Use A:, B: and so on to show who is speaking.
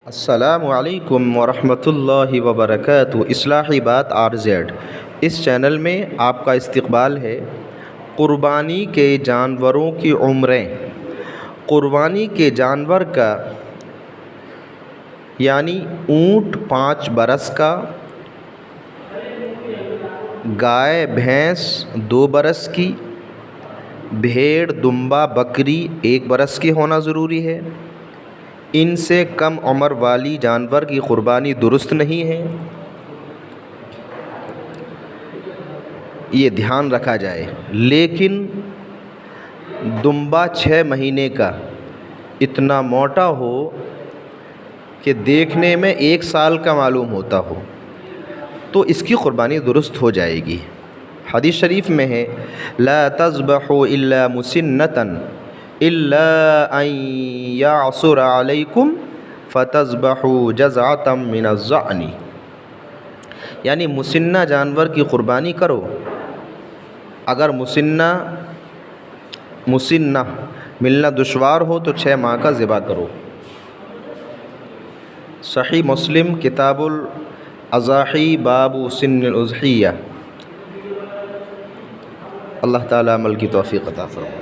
A: السلام علیکم ورحمۃ اللہ وبرکاتہ۔ اصلاحی بات RZ، اس چینل میں آپ کا استقبال ہے۔ قربانی کے جانوروں کی عمریں۔ قربانی کے جانور کا یعنی اونٹ 5 برس کا، گائے بھینس 2 برس کی، بھیڑ دمبا بکری 1 برس کی ہونا ضروری ہے۔ ان سے کم عمر والی جانور کی قربانی درست نہیں ہے، یہ دھیان رکھا جائے۔ لیکن دمبا 6 مہینے کا اتنا موٹا ہو کہ دیکھنے میں 1 سال کا معلوم ہوتا ہو تو اس کی قربانی درست ہو جائے گی۔ حدیث شریف میں ہے لا تذبحوا الا مسنۃ الا ان یعصر علیکم فتذبحوا جزعۃ من الضأن، یعنی مسنہ جانور کی قربانی کرو۔ اگر مسنہ ملنا دشوار ہو تو 6 ماہ کا ذبح کرو۔ صحیح مسلم کتاب الاضاحی باب سن الاضحیہ۔ اللہ تعالیٰ عمل کی توفیق عطا فرمائے۔